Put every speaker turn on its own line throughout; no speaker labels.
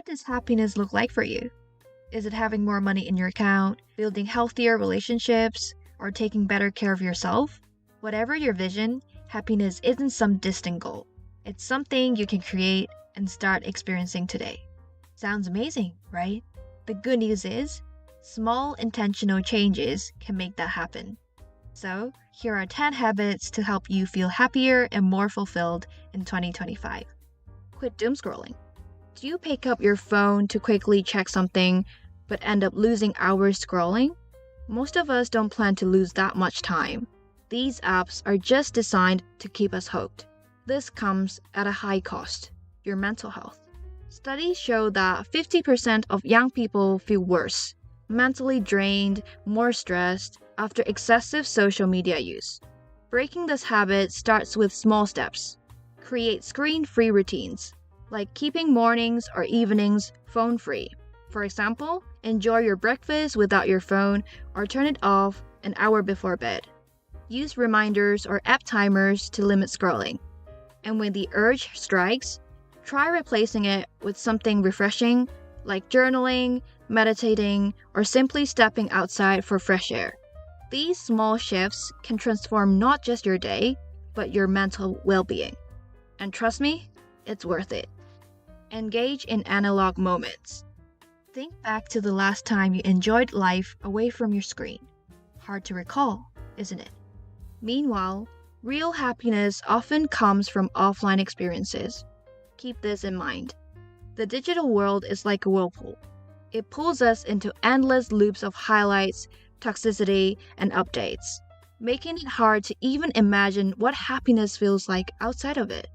What does happiness look like for you? Is it having more money in your account, building healthier relationships, or taking better care of yourself? Whatever your vision, happiness isn't some distant goal. It's something you can create and start experiencing today. Sounds amazing, right? The good news is, small intentional changes can make that happen. So, here are 10 habits to help you feel happier and more fulfilled in 2025. Quit doom scrolling. Do you pick up your phone to quickly check something, but end up losing hours scrolling? Most of us don't plan to lose that much time. These apps are just designed to keep us hooked. This comes at a high cost, your mental health. Studies show that 50% of young people feel worse, mentally drained, more stressed after excessive social media use. Breaking this habit starts with small steps. Create screen-free routines, like keeping mornings or evenings phone-free. For example, enjoy your breakfast without your phone or turn it off an hour before bed. Use reminders or app timers to limit scrolling. And when the urge strikes, try replacing it with something refreshing like journaling, meditating, or simply stepping outside for fresh air. These small shifts can transform not just your day, but your mental well-being. And trust me, it's worth it. Engage in analog moments. Think back to the last time you enjoyed life away from your screen. Hard to recall, isn't it? Meanwhile, real happiness often comes from offline experiences. Keep this in mind. The digital world is like a whirlpool. It pulls us into endless loops of highlights, toxicity, and updates, making it hard to even imagine what happiness feels like outside of it.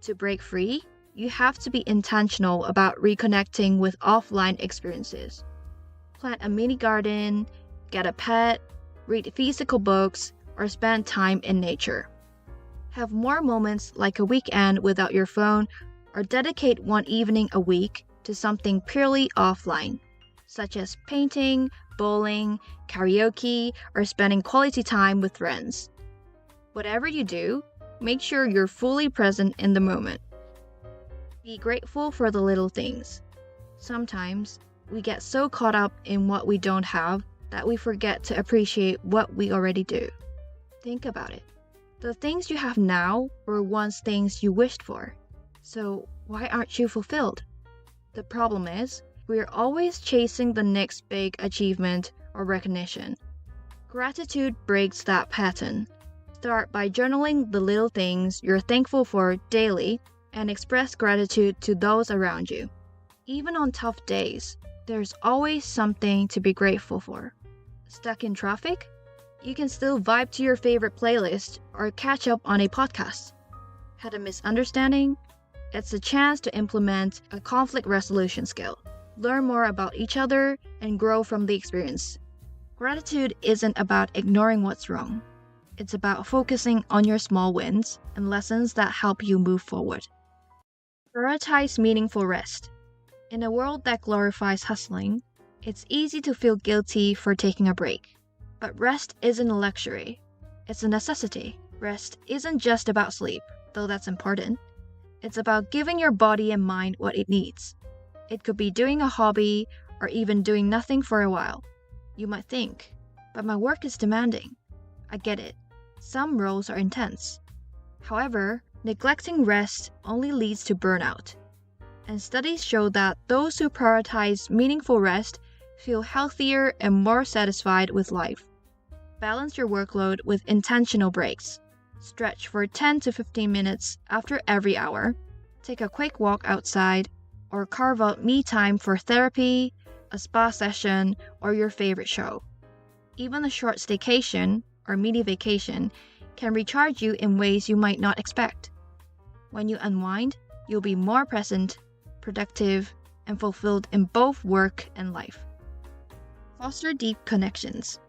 To break free, you have to be intentional about reconnecting with offline experiences. Plant a mini garden, get a pet, read physical books, or spend time in nature. Have more moments like a weekend without your phone, or dedicate one evening a week to something purely offline, such as painting, bowling, karaoke, or spending quality time with friends. Whatever you do, make sure you're fully present in the moment. Be grateful for the little things. Sometimes, we get so caught up in what we don't have that we forget to appreciate what we already do. Think about it. The things you have now were once things you wished for. So why aren't you fulfilled? The problem is, we are always chasing the next big achievement or recognition. Gratitude breaks that pattern. Start by journaling the little things you're thankful for daily and express gratitude to those around you. Even on tough days, there's always something to be grateful for. Stuck in traffic? You can still vibe to your favorite playlist or catch up on a podcast. Had a misunderstanding? It's a chance to implement a conflict resolution skill, learn more about each other, and grow from the experience. Gratitude isn't about ignoring what's wrong. It's about focusing on your small wins and lessons that help you move forward. Prioritize meaningful rest. In a world that glorifies hustling, it's easy to feel guilty for taking a break. But rest isn't a luxury. It's a necessity. Rest isn't just about sleep, though that's important. It's about giving your body and mind what it needs. It could be doing a hobby or even doing nothing for a while. You might think, but my work is demanding. I get it. Some roles are intense. However, neglecting rest only leads to burnout. And studies show that those who prioritize meaningful rest feel healthier and more satisfied with life. Balance your workload with intentional breaks. Stretch for 10 to 15 minutes after every hour. Take a quick walk outside, or carve out me time for therapy, a spa session, or your favorite show. Even a short staycation or mini vacation can recharge you in ways you might not expect. When you unwind, you'll be more present, productive, and fulfilled in both work and life. Foster deep connections.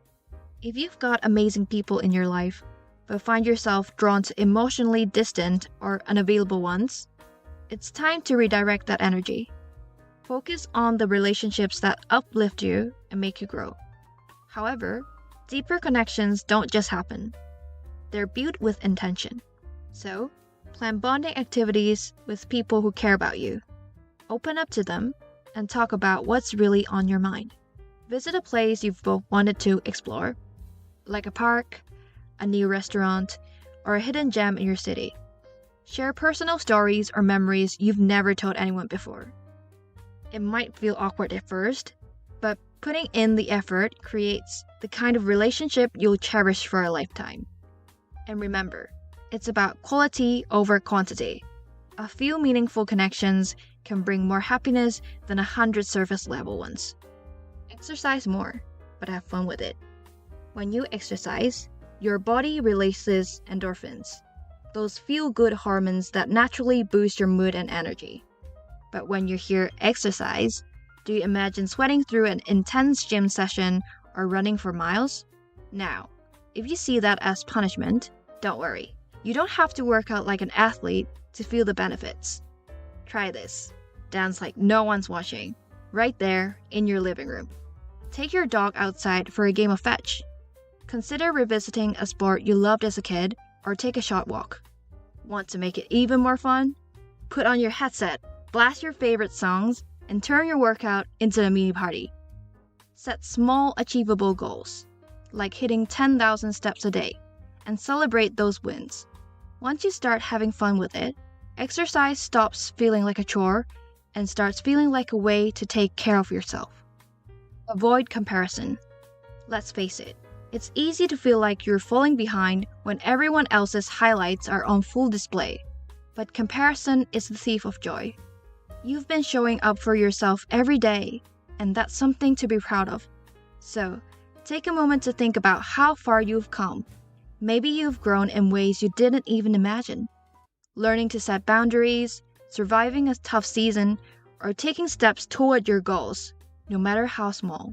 If you've got amazing people in your life, but find yourself drawn to emotionally distant or unavailable ones, it's time to redirect that energy. Focus on the relationships that uplift you and make you grow. However, deeper connections don't just happen. They're built with intention. So, plan bonding activities with people who care about you. Open up to them and talk about what's really on your mind. Visit a place you've both wanted to explore, like a park, a new restaurant, or a hidden gem in your city. Share personal stories or memories you've never told anyone before. It might feel awkward at first, but putting in the effort creates the kind of relationship you'll cherish for a lifetime. And remember, it's about quality over quantity. A few meaningful connections can bring more happiness than 100 surface level ones. Exercise more, but have fun with it. When you exercise, your body releases endorphins, those feel-good hormones that naturally boost your mood and energy. But when you hear exercise, do you imagine sweating through an intense gym session or running for miles? Now, if you see that as punishment, don't worry. You don't have to work out like an athlete to feel the benefits. Try this. Dance like no one's watching, right there in your living room. Take your dog outside for a game of fetch. Consider revisiting a sport you loved as a kid, or take a short walk. Want to make it even more fun? Put on your headset, blast your favorite songs, and turn your workout into a mini party. Set small, achievable goals, like hitting 10,000 steps a day, and celebrate those wins. Once you start having fun with it, exercise stops feeling like a chore and starts feeling like a way to take care of yourself. Avoid comparison. Let's face it, it's easy to feel like you're falling behind when everyone else's highlights are on full display. But comparison is the thief of joy. You've been showing up for yourself every day, and that's something to be proud of. So, take a moment to think about how far you've come. Maybe you've grown in ways you didn't even imagine. Learning to set boundaries, surviving a tough season, or taking steps toward your goals, no matter how small.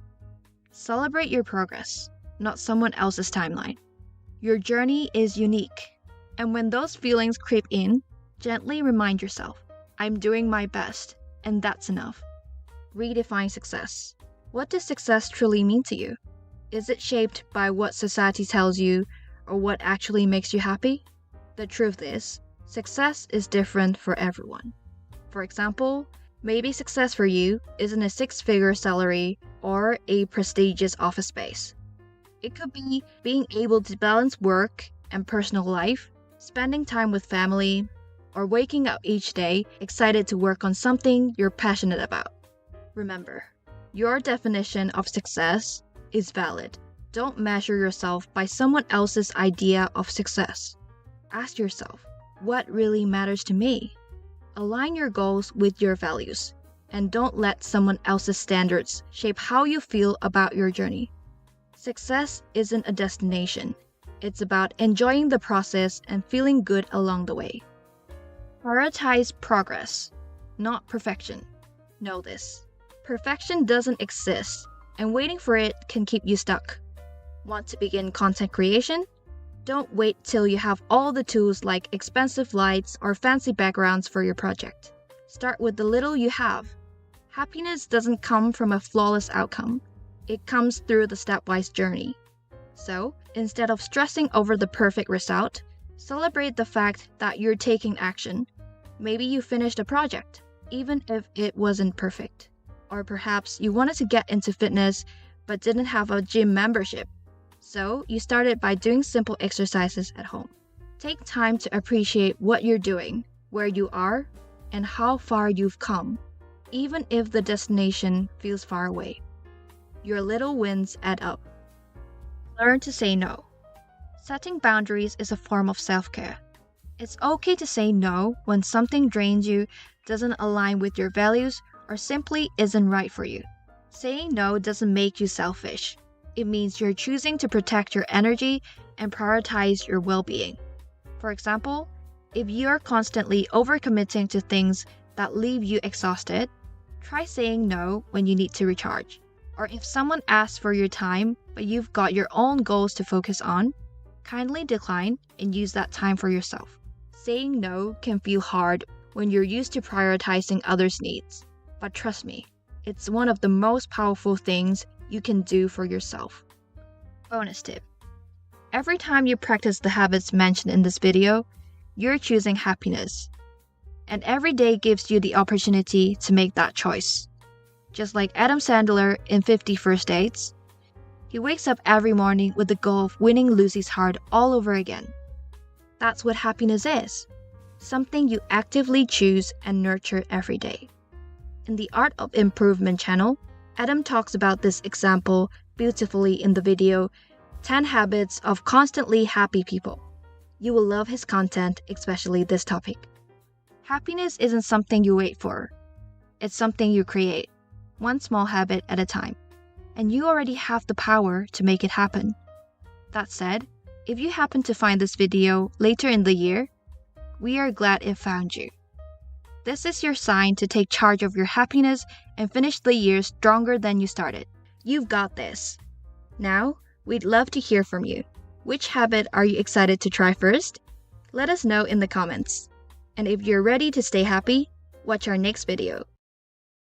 Celebrate your progress, not someone else's timeline. Your journey is unique, and when those feelings creep in, gently remind yourself, I'm doing my best, and that's enough. Redefine success. What does success truly mean to you? Is it shaped by what society tells you, or what actually makes you happy? The truth is, success is different for everyone. For example, maybe success for you isn't a six-figure salary or a prestigious office space. It could be being able to balance work and personal life, spending time with family, or waking up each day excited to work on something you're passionate about. Remember, your definition of success is valid. Don't measure yourself by someone else's idea of success. Ask yourself, what really matters to me? Align your goals with your values, and don't let someone else's standards shape how you feel about your journey. Success isn't a destination. It's about enjoying the process and feeling good along the way. Prioritize progress, not perfection. Know this. Perfection doesn't exist, and waiting for it can keep you stuck. Want to begin content creation? Don't wait till you have all the tools like expensive lights or fancy backgrounds for your project. Start with the little you have. Happiness doesn't come from a flawless outcome. It comes through the stepwise journey. So, instead of stressing over the perfect result, celebrate the fact that you're taking action. Maybe you finished a project, even if it wasn't perfect. Or perhaps you wanted to get into fitness but didn't have a gym membership. So, you started by doing simple exercises at home. Take time to appreciate what you're doing, where you are, and how far you've come, even if the destination feels far away. Your little wins add up. Learn to say no. Setting boundaries is a form of self-care. It's okay to say no when something drains you, doesn't align with your values, or simply isn't right for you. Saying no doesn't make you selfish. It means you're choosing to protect your energy and prioritize your well-being. For example, if you're constantly overcommitting to things that leave you exhausted, try saying no when you need to recharge. Or if someone asks for your time, but you've got your own goals to focus on, kindly decline and use that time for yourself. Saying no can feel hard when you're used to prioritizing others' needs. But trust me, it's one of the most powerful things you can do for yourself. Bonus tip. Every time you practice the habits mentioned in this video, you're choosing happiness. And every day gives you the opportunity to make that choice. Just like Adam Sandler in 50 First Dates, he wakes up every morning with the goal of winning Lucy's heart all over again. That's what happiness is. Something you actively choose and nurture every day. In the Art of Improvement channel, Adam talks about this example beautifully in the video 10 Habits of Constantly Happy People. You will love his content, especially this topic. Happiness isn't something you wait for. It's something you create, one small habit at a time. And you already have the power to make it happen. That said, if you happen to find this video later in the year, we are glad it found you. This is your sign to take charge of your happiness and finish the year stronger than you started. You've got this. Now, we'd love to hear from you. Which habit are you excited to try first? Let us know in the comments. And if you're ready to stay happy, watch our next video.